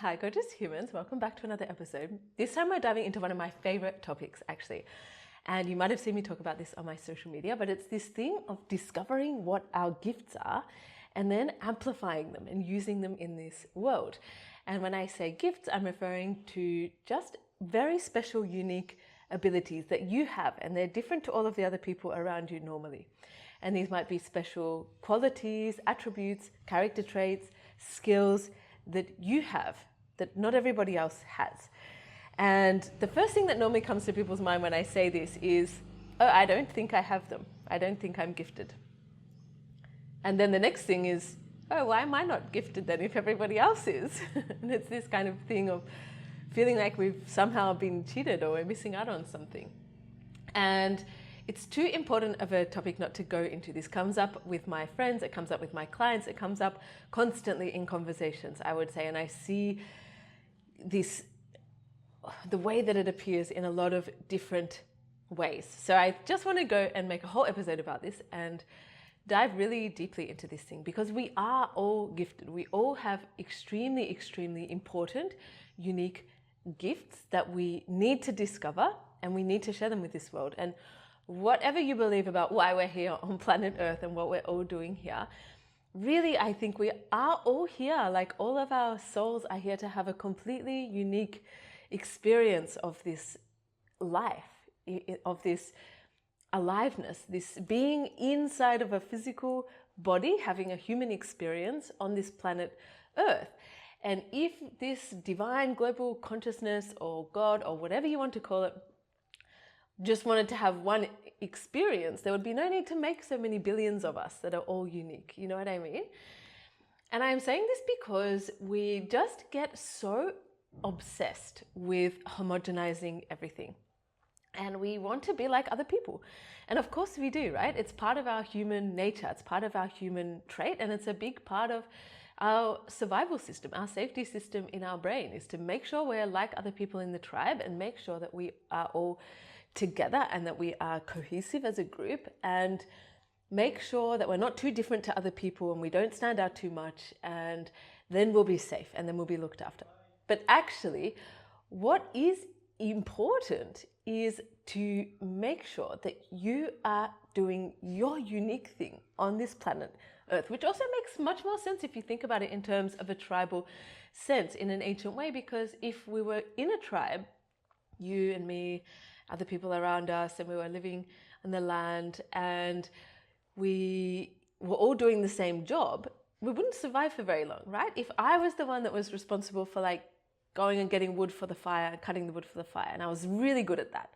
Hi, gorgeous humans. Welcome back to another episode. This time we're diving into one of my favorite topics, actually. And you might have seen me talk about this on my social media, but it's this thing of discovering what our gifts are and then amplifying them and using them in this world. And when I say gifts, I'm referring to just very special, unique abilities that you have, and they're different to all of the other people around you normally. And these might be special qualities, attributes, character traits, skills that you have that not everybody else has. And the first thing that normally comes to people's mind when I say this is, oh, I don't think I have them. I don't think I'm gifted. And then the next thing is, oh, why am I not gifted then if everybody else is? And it's this kind of thing of feeling like we've somehow been cheated or we're missing out on something. And it's too important of a topic not to go into. This comes up with my friends, it comes up with my clients, it comes up constantly in conversations, I would say. And I see this, the way that it appears in a lot of different ways. So I just want to go and make a whole episode about this and dive really deeply into this thing, because we are all gifted. We all have extremely, extremely important, unique gifts that we need to discover, and we need to share them with this world. And whatever you believe about why we're here on planet Earth and what we're all doing here, really, I think we are all here, like all of our souls are here to have a completely unique experience of this life, of this aliveness, this being inside of a physical body, having a human experience on this planet Earth. And if this divine global consciousness or God or whatever you want to call it just wanted to have one experience, there would be no need to make so many billions of us that are all unique. You know what I mean? And I'm saying this because we just get so obsessed with homogenizing everything. And we want to be like other people. And of course we do, right? It's part of our human nature. It's part of our human trait. And it's a big part of our survival system, our safety system in our brain, is to make sure we're like other people in the tribe and make sure that we are all together and that we are cohesive as a group, and make sure that we're not too different to other people and we don't stand out too much, and then we'll be safe and then we'll be looked after. But actually, what is important is to make sure that you are doing your unique thing on this planet Earth, which also makes much more sense if you think about it in terms of a tribal sense in an ancient way. Because if we were in a tribe, you and me, other people around us, and we were living in the land and we were all doing the same job, we wouldn't survive for very long, right? If I was the one that was responsible for like going and getting wood for the fire, cutting the wood for the fire, and I was really good at that,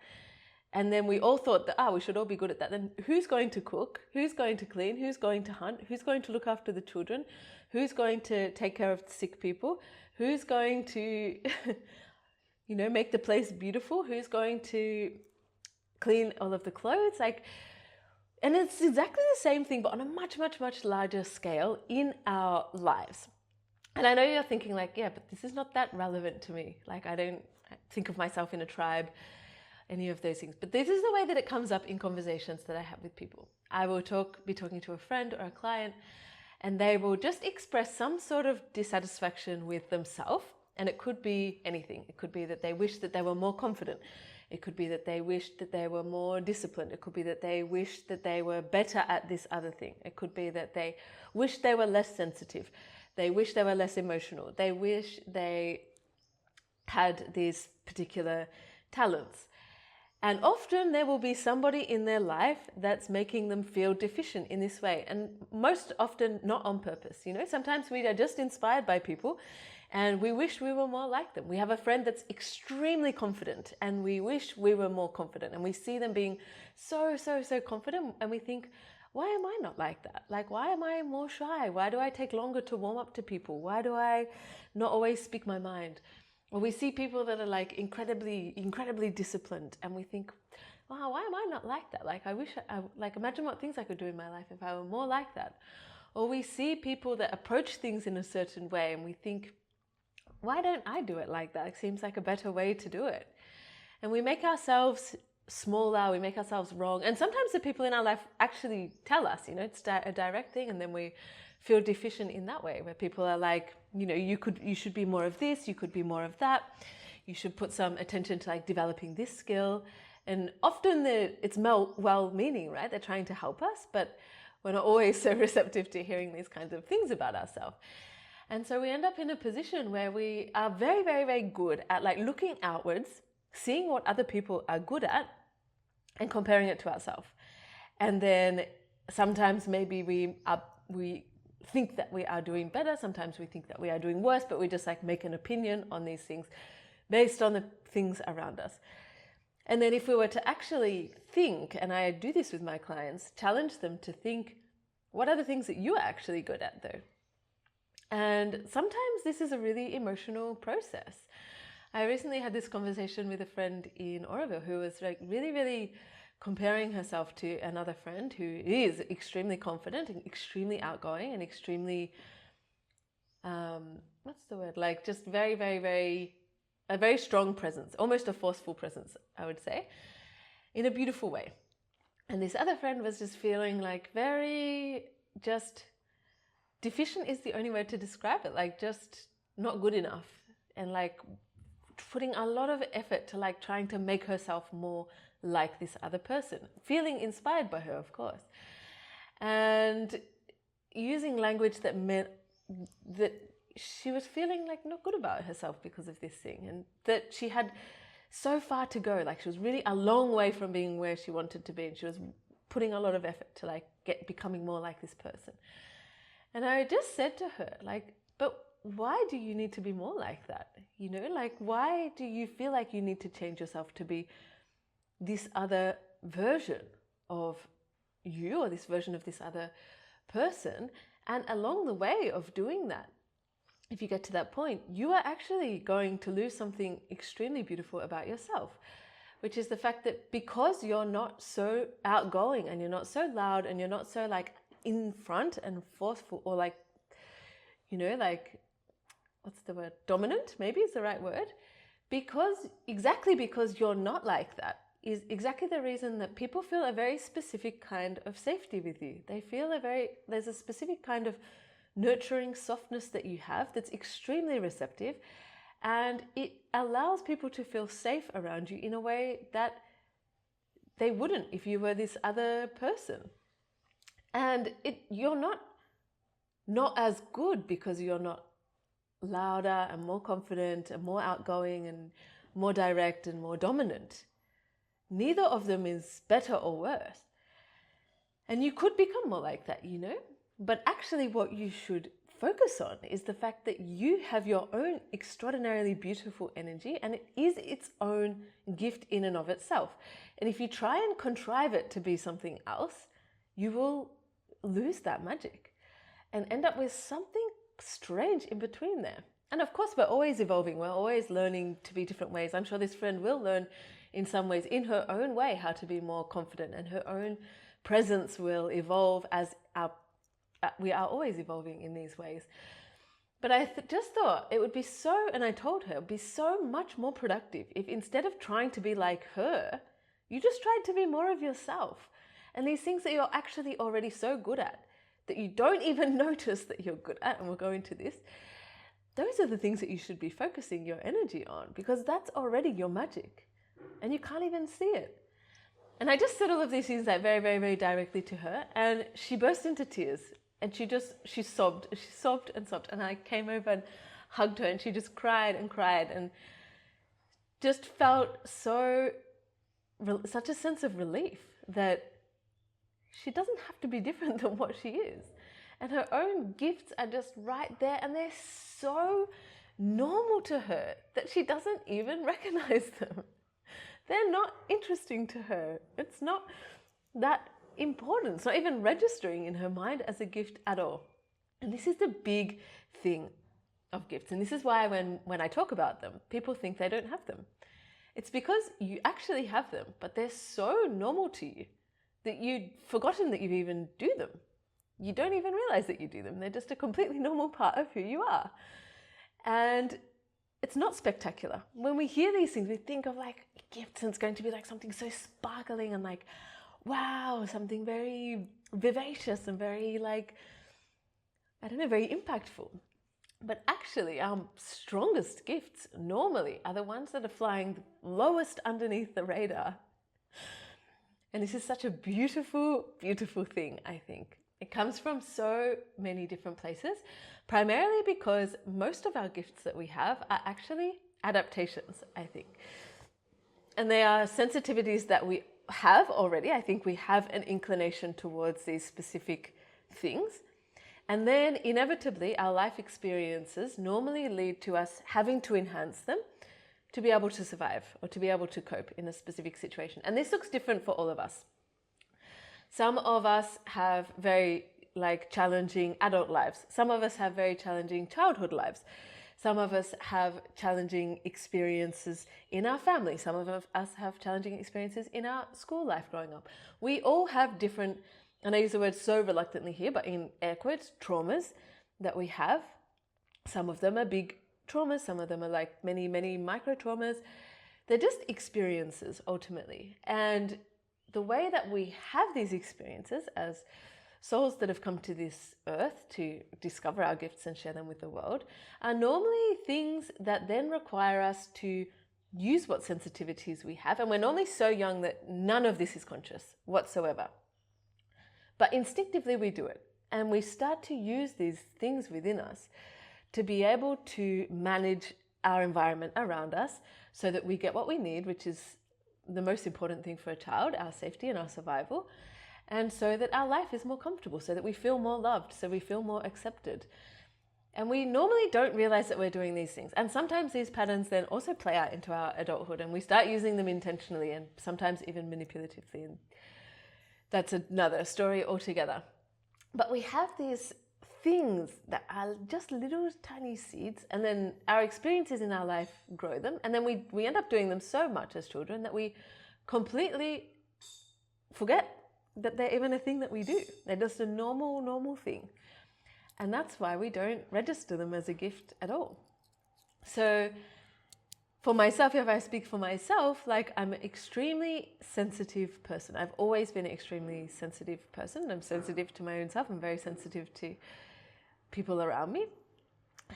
and then we all thought that, we should all be good at that, then who's going to cook? Who's going to clean? Who's going to hunt? Who's going to look after the children? Who's going to take care of the sick people? Who's going to make the place beautiful? Who's going to clean all of the clothes? And it's exactly the same thing, but on a much, much, much larger scale in our lives. And I know you're thinking like, yeah, but this is not that relevant to me. Like, I don't think of myself in a tribe, any of those things. But this is the way that it comes up in conversations that I have with people. I will be talking to a friend or a client, and they will just express some sort of dissatisfaction with themselves. And it could be anything. It could be that they wish that they were more confident. It could be that they wished that they were more disciplined. It could be that they wished that they were better at this other thing. It could be that they wish they were less sensitive. They wish they were less emotional. They wish they had these particular talents. And often there will be somebody in their life that's making them feel deficient in this way. And most often not on purpose. Sometimes we are just inspired by people and we wish we were more like them. We have a friend that's extremely confident and we wish we were more confident. And we see them being so, so, so confident and we think, why am I not like that? Like, why am I more shy? Why do I take longer to warm up to people? Why do I not always speak my mind? Or we see people that are like incredibly, incredibly disciplined and we think, wow, why am I not like that? Like, I wish, imagine what things I could do in my life if I were more like that. Or we see people that approach things in a certain way and we think, why don't I do it like that? It seems like a better way to do it. And we make ourselves smaller, we make ourselves wrong. And sometimes the people in our life actually tell us, it's a direct thing, and then we feel deficient in that way, where people are like, you should be more of this, you could be more of that. You should put some attention to like developing this skill. And often it's well-meaning, right? They're trying to help us, but we're not always so receptive to hearing these kinds of things about ourselves. And so we end up in a position where we are very, very, very good at like looking outwards, seeing what other people are good at and comparing it to ourselves. And then sometimes maybe we think that we are doing better. Sometimes we think that we are doing worse, but we just like make an opinion on these things based on the things around us. And then if we were to actually think, and I do this with my clients, challenge them to think, what are the things that you are actually good at though? And sometimes this is a really emotional process. I recently had this conversation with a friend in Oroville who was like really, really comparing herself to another friend who is extremely confident and extremely outgoing and extremely, like just very, very, very, a very strong presence, almost a forceful presence, I would say, in a beautiful way. And this other friend was just feeling like very just deficient is the only way to describe it, like just not good enough, and like putting a lot of effort to like trying to make herself more like this other person, feeling inspired by her, of course, and using language that meant that she was feeling like not good about herself because of this thing, and that she had so far to go, like she was really a long way from being where she wanted to be, and she was putting a lot of effort to like becoming more like this person. And I just said to her, like, but why do you need to be more like that? Like, why do you feel like you need to change yourself to be this other version of you, or this version of this other person? And along the way of doing that, if you get to that point, you are actually going to lose something extremely beautiful about yourself, which is the fact that because you're not so outgoing and you're not so loud and you're not so like in front and forceful, or like, what's the word? Dominant, maybe is the right word. Exactly because you're not like that is exactly the reason that people feel a very specific kind of safety with you. They feel there's a specific kind of nurturing softness that you have that's extremely receptive, and it allows people to feel safe around you in a way that they wouldn't if you were this other person. And you're not as good because you're not louder and more confident and more outgoing and more direct and more dominant. Neither of them is better or worse. And you could become more like that, But actually what you should focus on is the fact that you have your own extraordinarily beautiful energy, and it is its own gift in and of itself. And if you try and contrive it to be something else, you will lose that magic and end up with something strange in between there. And of course, we're always evolving. We're always learning to be different ways. I'm sure this friend will learn in some ways in her own way how to be more confident, and her own presence will evolve as we are always evolving in these ways. But I just thought it would be and I told her, it would be so much more productive if instead of trying to be like her, you just tried to be more of yourself. And these things that you're actually already so good at, that you don't even notice that you're good at, and we'll go into this, those are the things that you should be focusing your energy on, because that's already your magic and you can't even see it. And I just said all of these things like very, very, very directly to her, and she burst into tears, and she sobbed and sobbed. And I came over and hugged her, and she just cried and cried, and just felt such a sense of relief that she doesn't have to be different than what she is. And her own gifts are just right there, and they're so normal to her that she doesn't even recognize them. They're not interesting to her. It's not that important. It's not even registering in her mind as a gift at all. And this is the big thing of gifts. And this is why when I talk about them, people think they don't have them. It's because you actually have them, but they're so normal to you that you've forgotten that you even do them. You don't even realize that you do them. They're just a completely normal part of who you are. And it's not spectacular. When we hear these things, we think of like gifts, and it's going to be like something so sparkling and like, wow, something very vivacious and very like, I don't know, very impactful. But actually, our strongest gifts normally are the ones that are flying lowest underneath the radar. And this is such a beautiful, beautiful thing, I think. It comes from so many different places, primarily because most of our gifts that we have are actually adaptations, I think. And they are sensitivities that we have already. I think we have an inclination towards these specific things. And then inevitably, our life experiences normally lead to us having to enhance them to be able to survive or to be able to cope in a specific situation. And this looks different for all of us. Some of us have very challenging adult lives. Some of us have very challenging childhood lives. Some of us have challenging experiences in our family. Some of us have challenging experiences in our school life growing up. We all have different, and I use the word so reluctantly here, but in air quotes, traumas that we have. Some of them are big traumas. Some of them are like many, many micro traumas. They're just experiences ultimately. And the way that we have these experiences as souls that have come to this earth to discover our gifts and share them with the world are normally things that then require us to use what sensitivities we have. And we're normally so young that none of this is conscious whatsoever. But instinctively we do it. And we start to use these things within us to be able to manage our environment around us so that we get what we need, which is the most important thing for a child, our safety and our survival, and so that our life is more comfortable, so that we feel more loved, so we feel more accepted. And we normally don't realize that we're doing these things. And sometimes these patterns then also play out into our adulthood and we start using them intentionally and sometimes even manipulatively. And that's another story altogether. But we have these things that are just little tiny seeds, and then our experiences in our life grow them, and then we end up doing them so much as children that we completely forget that they're even a thing that we do. They're just a normal thing. And that's why we don't register them as a gift at all. So for myself, if I speak for myself, I'm an extremely sensitive person. I've always been an extremely sensitive person. I'm sensitive to my own self. I'm very sensitive to people around me.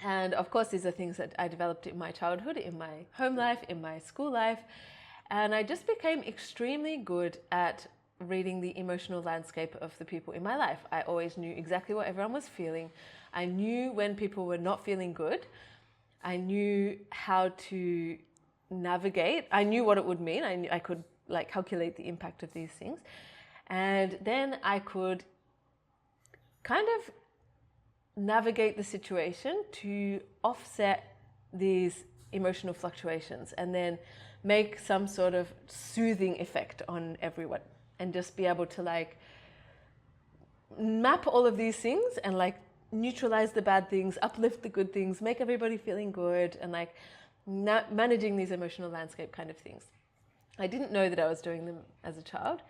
And of course, these are things that I developed in my childhood, in my home life, in my school life. And I just became extremely good at reading the emotional landscape of the people in my life. I always knew exactly what everyone was feeling. I knew when people were not feeling good. I knew how to navigate. I knew what it would mean. I could calculate the impact of these things. And then I could kind of navigate the situation to offset these emotional fluctuations and then make some sort of soothing effect on everyone and just be able to map all of these things and neutralize the bad things, uplift the good things, make everybody feeling good, and managing these emotional landscape kind of things. I didn't know that I was doing them as a child.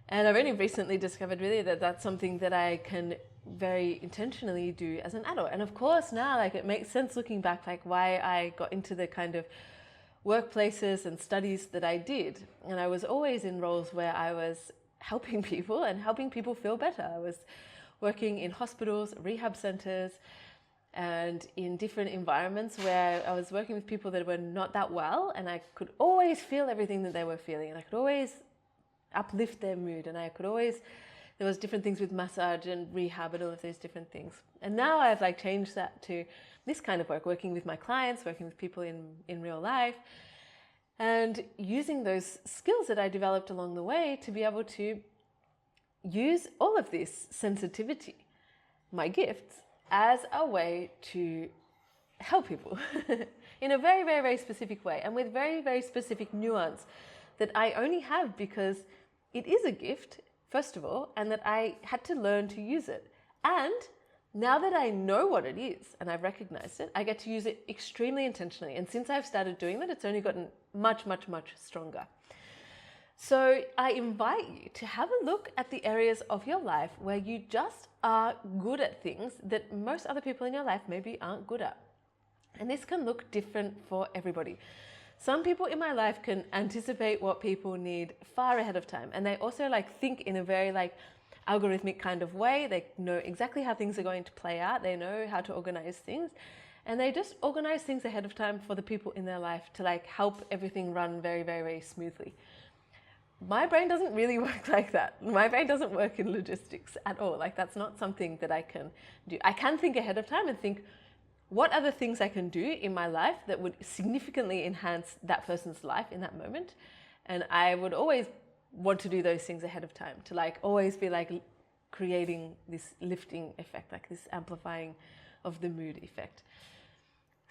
And I've only recently discovered really that that's something that I can very intentionally do as an adult. And of course now it makes sense looking back why I got into the kind of workplaces and studies that I did. And I was always in roles where I was helping people and helping people feel better. I was working in hospitals, rehab centers, and in different environments where I was working with people that were not that well, and I could always feel everything that they were feeling, and I could always uplift their mood, and there was different things with massage and rehab and all of those different things. And now I've changed that to this kind of work, working with my clients, working with people in real life, and using those skills that I developed along the way to be able to use all of this sensitivity, my gifts, as a way to help people in a very, very, very specific way and with very, very specific nuance that I only have because it is a gift, first of all, and that I had to learn to use it. And now that I know what it is and I've recognized it, I get to use it extremely intentionally. And since I've started doing that, it's only gotten much, much, much stronger. So I invite you to have a look at the areas of your life where you just are good at things that most other people in your life maybe aren't good at. And this can look different for everybody. Some people in my life can anticipate what people need far ahead of time. And they also think in a very algorithmic kind of way. They know exactly how things are going to play out. They know how to organize things. And they just organize things ahead of time for the people in their life to like help everything run very, very, very smoothly. My brain doesn't really work like that. My brain doesn't work in logistics at all. Like that's not something that I can do. I can think ahead of time and think, what are the things I can do in my life that would significantly enhance that person's life in that moment? And I would always want to do those things ahead of time, to like always be like creating this lifting effect, like this amplifying of the mood effect.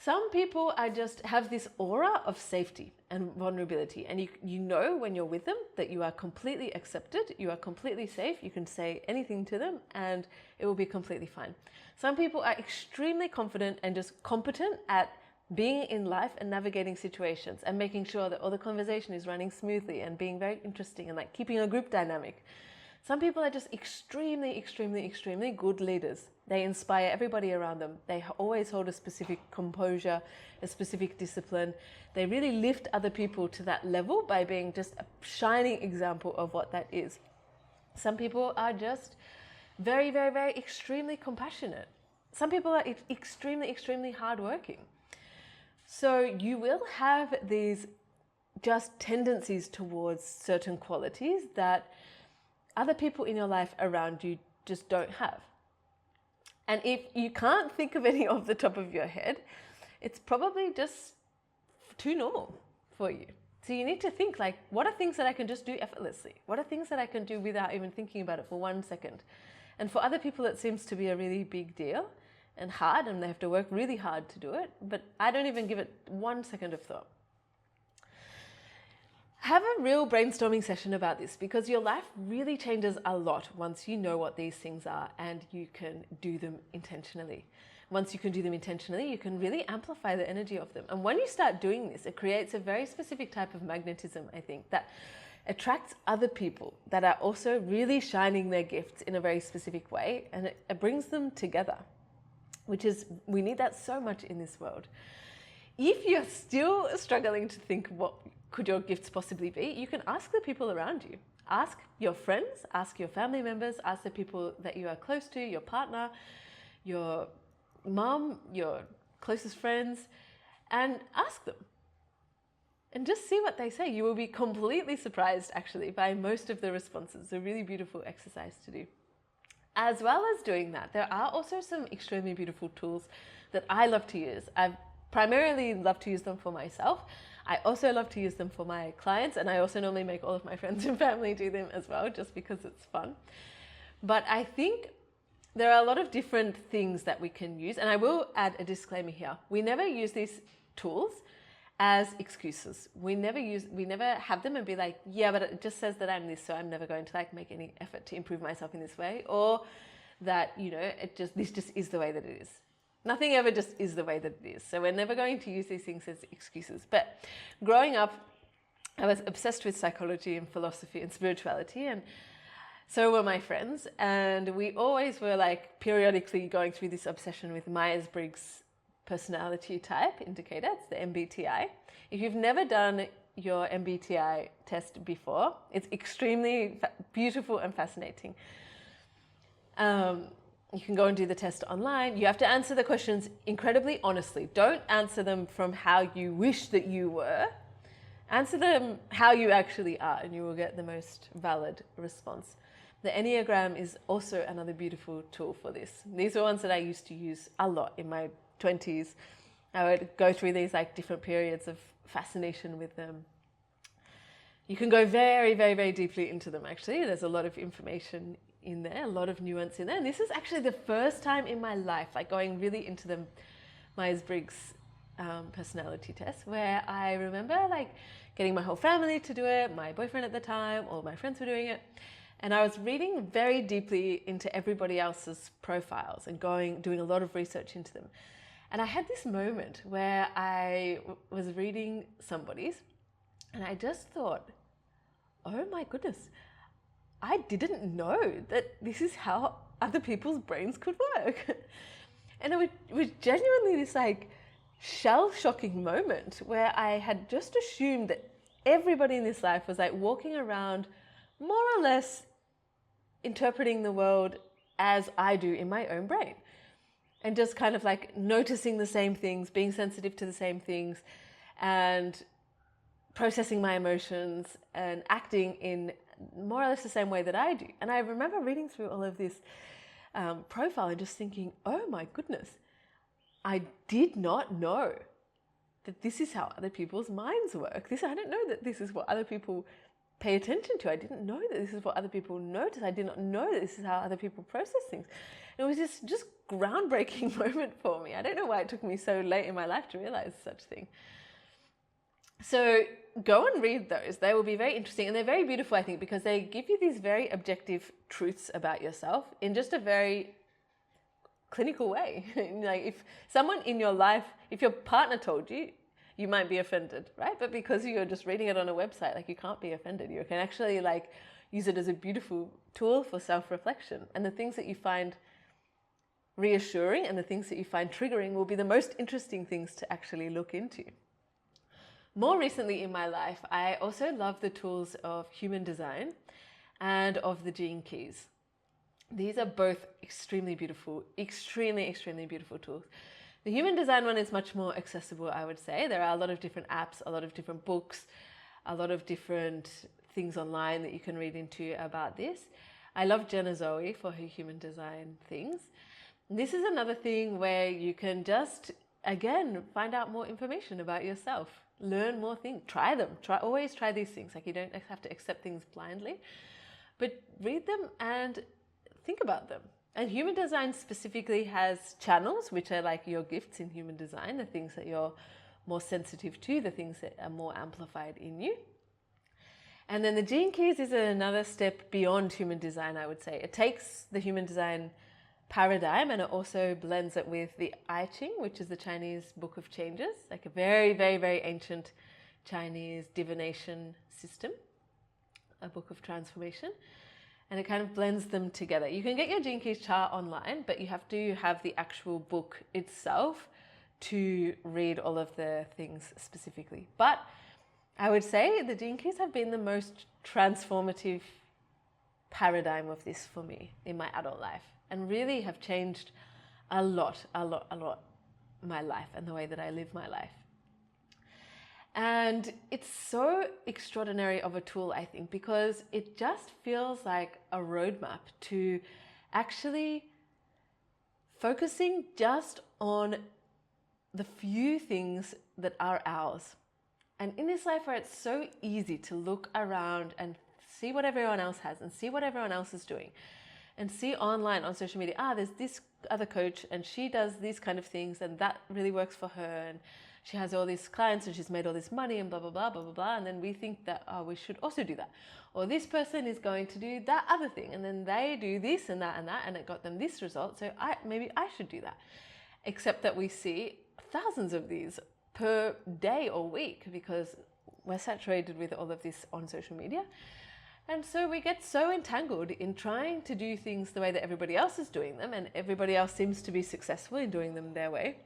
Some people are just have this aura of safety and vulnerability, and you know when you're with them that you are completely accepted, you are completely safe, you can say anything to them and it will be completely fine. Some people are extremely confident and just competent at being in life and navigating situations and making sure that all the conversation is running smoothly and being very interesting and like keeping a group dynamic. Some people are just extremely, extremely, extremely good leaders. They inspire everybody around them. They always hold a specific composure, a specific discipline. They really lift other people to that level by being just a shining example of what that is. Some people are just very, very, very extremely compassionate. Some people are extremely, extremely hardworking. So you will have these just tendencies towards certain qualities that other people in your life around you just don't have. And if you can't think of any off the top of your head, it's probably just too normal for you. So you need to think like, what are things that I can just do effortlessly? What are things that I can do without even thinking about it for 1 second? And for other people, it seems to be a really big deal and hard, and they have to work really hard to do it. But I don't even give it 1 second of thought. Have a real brainstorming session about this, because your life really changes a lot once you know what these things are and you can do them intentionally. Once you can do them intentionally, you can really amplify the energy of them. And when you start doing this, it creates a very specific type of magnetism, I think, that attracts other people that are also really shining their gifts in a very specific way, and it brings them together, which is, we need that so much in this world. If you're still struggling to think what could your gifts possibly be, you can ask the people around you. Ask your friends, ask your family members, ask the people that you are close to, your partner, your mom, your closest friends, and ask them. And just see what they say. You will be completely surprised actually by most of the responses. It's a really beautiful exercise to do. As well as doing that, there are also some extremely beautiful tools that I love to use. I've primarily love to use them for myself. I also love to use them for my clients, and I also normally make all of my friends and family do them as well, just because it's fun. But I think there are a lot of different things that we can use, and I will add a disclaimer here. We never use these tools as excuses. We never have them and be like, yeah, but it just says that I'm this, so I'm never going to like make any effort to improve myself in this way, or that, you know, this just is the way that it is. Nothing ever just is the way that it is. So we're never going to use these things as excuses. But growing up, I was obsessed with psychology and philosophy and spirituality, and so were my friends. And we always were like periodically going through this obsession with Myers-Briggs personality type indicator. It's the MBTI. If you've never done your MBTI test before, it's extremely beautiful and fascinating. You can go and do the test online. You have to answer the questions incredibly honestly. Don't answer them from how you wish that you were. Answer them how you actually are, and you will get the most valid response. The Enneagram is also another beautiful tool for this. These are ones that I used to use a lot in my 20s. I would go through these like different periods of fascination with them. You can go very, very, very deeply into them actually. There's a lot of information in there, a lot of nuance in there. And this is actually the first time in my life, like going really into the Myers-Briggs personality test, where I remember like getting my whole family to do it, my boyfriend at the time, all my friends were doing it. And I was reading very deeply into everybody else's profiles and doing a lot of research into them. And I had this moment where I was reading somebody's, and I just thought, oh my goodness, I didn't know that this is how other people's brains could work. And it was genuinely this like shell-shocking moment where I had just assumed that everybody in this life was like walking around more or less interpreting the world as I do in my own brain. And just kind of like noticing the same things, being sensitive to the same things, and processing my emotions and acting in more or less the same way that I do. And I remember reading through all of this profile and just thinking, oh my goodness, I did not know that this is how other people's minds work. I didn't know that this is what other people pay attention to. I didn't know that this is what other people notice. I did not know that this is how other people process things. It was just groundbreaking moment for me. I don't know why it took me so late in my life to realize such a thing. So go and read those. They will be very interesting, and they're very beautiful, I think, because they give you these very objective truths about yourself in just a very clinical way. Like if someone in your life, if your partner told you, you might be offended, right? But because you're just reading it on a website, like you can't be offended. You can actually like use it as a beautiful tool for self-reflection. And the things that you find reassuring and the things that you find triggering will be the most interesting things to actually look into. More recently in my life, I also love the tools of human design and of the gene keys. These are both extremely beautiful, extremely beautiful tools. The human design one is much more accessible, I would say. There are a lot of different apps, a lot of different books, a lot of different things online that you can read into about this. I love Jenna Zoe for her human design things. This is another thing where you can just, again, find out more information about yourself, learn more things, try them, always try these things. Like you don't have to accept things blindly, but read them and think about them. And human design specifically has channels, which are like your gifts in human design, the things that you're more sensitive to, the things that are more amplified in you. And then the gene keys is another step beyond human design, I would say. It takes the human design paradigm and it also blends it with the I Ching, which is the Chinese book of changes, like a very ancient Chinese divination system, a book of transformation. And it kind of blends them together. You can get your Gene Keys chart online, but you have to have the actual book itself to read all of the things specifically. But I would say the Gene Keys have been the most transformative paradigm of this for me in my adult life, and really have changed a lot my life and the way that I live my life. And it's so extraordinary of a tool, I think, because it just feels like a roadmap to actually focusing just on the few things that are ours. And in this life where it's so easy to look around and see what everyone else has and see what everyone else is doing and see online on social media, there's this other coach and she does these kind of things and that really works for her, and she has all these clients and she's made all this money and blah, blah, blah, blah, blah, blah. And then we think that, we should also do that. Or this person is going to do that other thing. And then they do this and that and it got them this result. So maybe I should do that. Except that we see thousands of these per day or week because we're saturated with all of this on social media. And so we get so entangled in trying to do things the way that everybody else is doing them, and everybody else seems to be successful in doing them their way.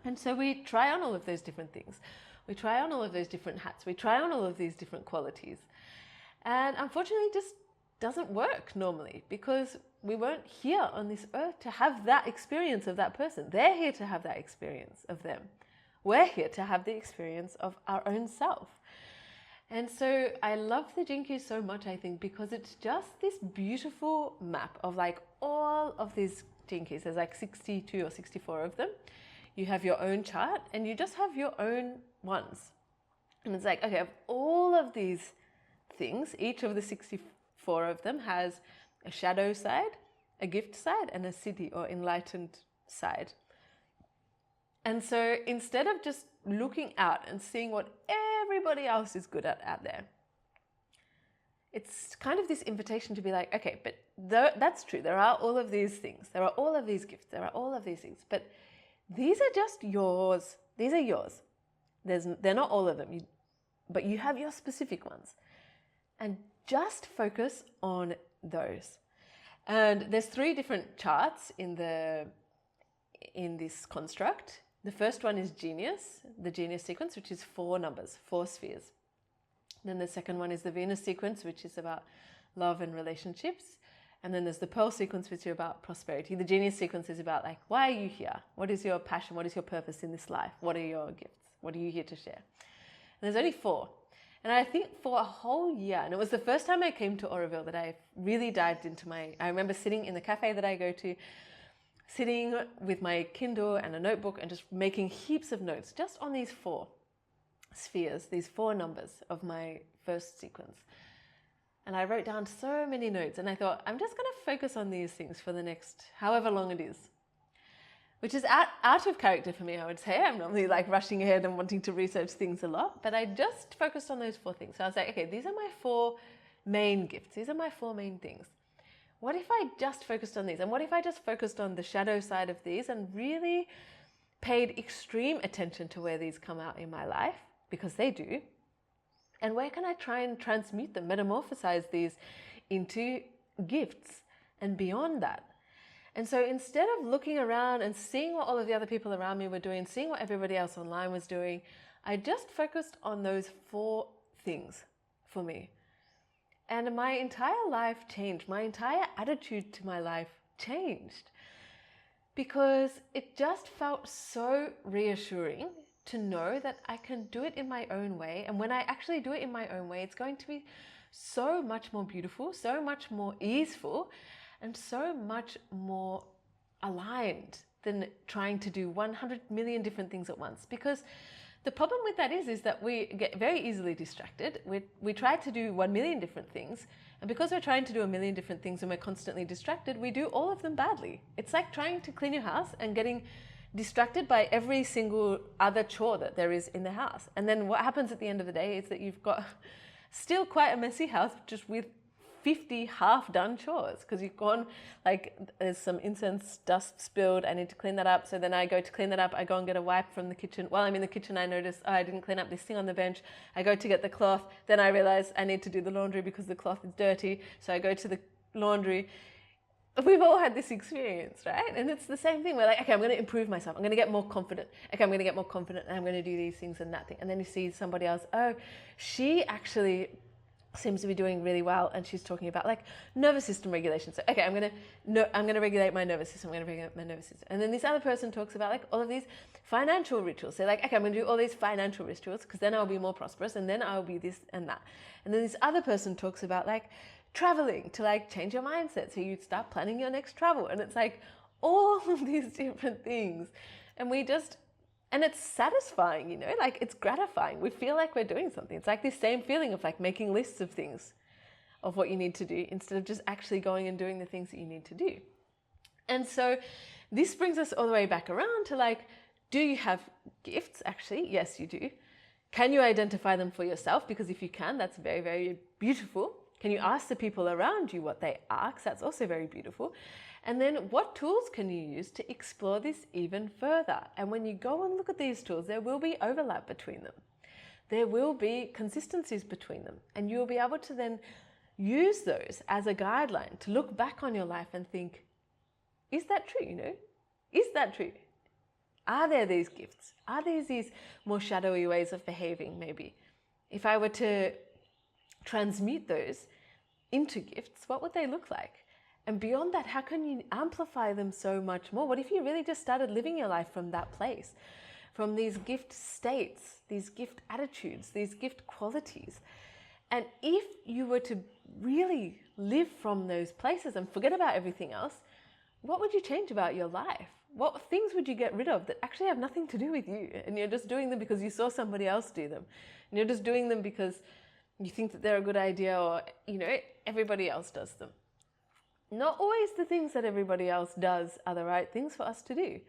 And so we try on all of those different things. We try on all of those different hats. We try on all of these different qualities. And unfortunately, it just doesn't work normally because we weren't here on this earth to have that experience of that person. They're here to have that experience of them. We're here to have the experience of our own self. And so I love the Gene Keys so much, I think, because it's just this beautiful map of like all of these Gene Keys. There's like 62 or 64 of them. You have your own chart and you just have your own ones. And it's like, okay, of all of these things, each of the 64 of them has a shadow side, a gift side, and a siddhi or enlightened side. And so instead of just looking out and seeing what everybody else is good at out there, it's kind of this invitation to be like, okay, but that's true. There are all of these things. There are all of these gifts. There are all of these things. But these are just yours. These are yours. They're not all of them, but you have your specific ones. And just focus on those. And there's 3 different charts in this construct. The first one is Genius, the Genius sequence, which is 4 numbers, 4 spheres. Then the second one is the Venus sequence, which is about love and relationships. And then there's the pearl sequence, which is about prosperity. The genius sequence is about like, why are you here? What is your passion? What is your purpose in this life? What are your gifts? What are you here to share? And there's only 4. And I think for a whole year, and it was the first time I came to Oroville that I really dived into I remember sitting in the cafe that I go to, sitting with my Kindle and a notebook and just making heaps of notes just on these 4 spheres, these 4 numbers of my first sequence. And I wrote down so many notes, and I thought, I'm just going to focus on these things for the next however long it is, which is out of character for me, I would say. I'm normally like rushing ahead and wanting to research things a lot, but I just focused on those 4 things. So I was like, okay, these are my 4 main gifts. These are my 4 main things. What if I just focused on these? And what if I just focused on the shadow side of these and really paid extreme attention to where these come out in my life? Because they do. And where can I try and transmute them, metamorphosize these into gifts and beyond that? And so instead of looking around and seeing what all of the other people around me were doing, seeing what everybody else online was doing, I just focused on those 4 things for me. And my entire life changed. My entire attitude to my life changed. Because it just felt so reassuring to know that I can do it in my own way. And when I actually do it in my own way, it's going to be so much more beautiful, so much more easeful, and so much more aligned than trying to do 100 million different things at once. Because the problem with that is that we get very easily distracted. We try to do 1 million different things. And because we're trying to do 1 million different things and we're constantly distracted, we do all of them badly. It's like trying to clean your house and getting distracted by every single other chore that there is in the house. And then what happens at the end of the day is that you've got still quite a messy house, just with 50 half-done chores, because you've gone, like, there's some incense dust spilled, I need to clean that up. So then I go to clean that up, I go and get a wipe from the kitchen. While I'm in the kitchen, I notice, oh, I didn't clean up this thing on the bench. I go to get the cloth, then I realize I need to do the laundry because the cloth is dirty. So I go to the laundry. We've all had this experience, right? And it's the same thing. We're like, okay, I'm going to improve myself. I'm going to get more confident. Okay, I'm going to get more confident, and I'm going to do these things and that thing. And then you see somebody else, oh, she actually seems to be doing really well, and she's talking about like nervous system regulation. So okay, I'm going to regulate my nervous system. I'm going to regulate my nervous system. And then this other person talks about like all of these financial rituals. They're like, okay, I'm going to do all these financial rituals because then I'll be more prosperous, and then I'll be this and that. And then this other person talks about like traveling to like change your mindset, so you start planning your next travel. And it's like all of these different things, and it's satisfying, you know, like it's gratifying. We feel like we're doing something. It's like this same feeling of like making lists of things of what you need to do instead of just actually going and doing the things that you need to do. And so this brings us all the way back around to like, do you have gifts? Actually, yes, you do. Can you identify them for yourself? Because if you can, that's very, very beautiful. Can you ask the people around you what they are? Because that's also very beautiful. And then what tools can you use to explore this even further? And when you go and look at these tools, there will be overlap between them. There will be consistencies between them. And you'll be able to then use those as a guideline to look back on your life and think, is that true, you know? Is that true? Are there these gifts? Are there these more shadowy ways of behaving maybe? If I were to transmute those into gifts, what would they look like? And beyond that, how can you amplify them so much more? What if you really just started living your life from that place, from these gift states, these gift attitudes, these gift qualities? And if you were to really live from those places and forget about everything else, what would you change about your life? What things would you get rid of that actually have nothing to do with you? And you're just doing them because you saw somebody else do them. And you're just doing them because you think that they're a good idea, or, you know, everybody else does them. Not always the things that everybody else does are the right things for us to do.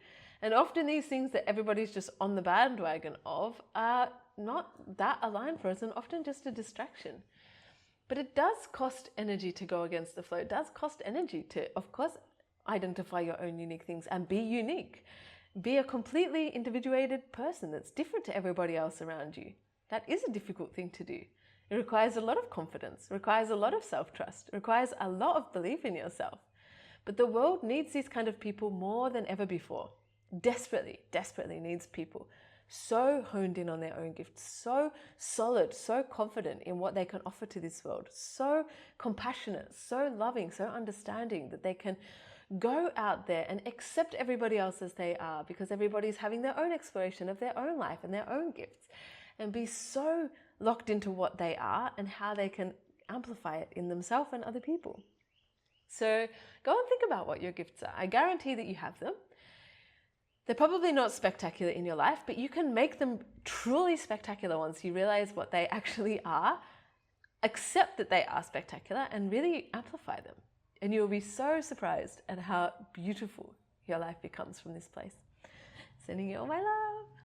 And often these things that everybody's just on the bandwagon of are not that aligned for us, and often just a distraction. But it does cost energy to go against the flow. It does cost energy to, of course, identify your own unique things and be unique. Be a completely individuated person that's different to everybody else around you. That is a difficult thing to do. It requires a lot of confidence, requires a lot of self-trust, requires a lot of belief in yourself. But the world needs these kind of people more than ever before. Desperately, desperately needs people so honed in on their own gifts, so solid, so confident in what they can offer to this world, so compassionate, so loving, so understanding that they can go out there and accept everybody else as they are, because everybody's having their own exploration of their own life and their own gifts, and be so locked into what they are and how they can amplify it in themselves and other people. So go and think about what your gifts are. I guarantee that you have them. They're probably not spectacular in your life, but you can make them truly spectacular once you realize what they actually are, accept that they are spectacular, and really amplify them. And you'll be so surprised at how beautiful your life becomes from this place. Sending you all my love.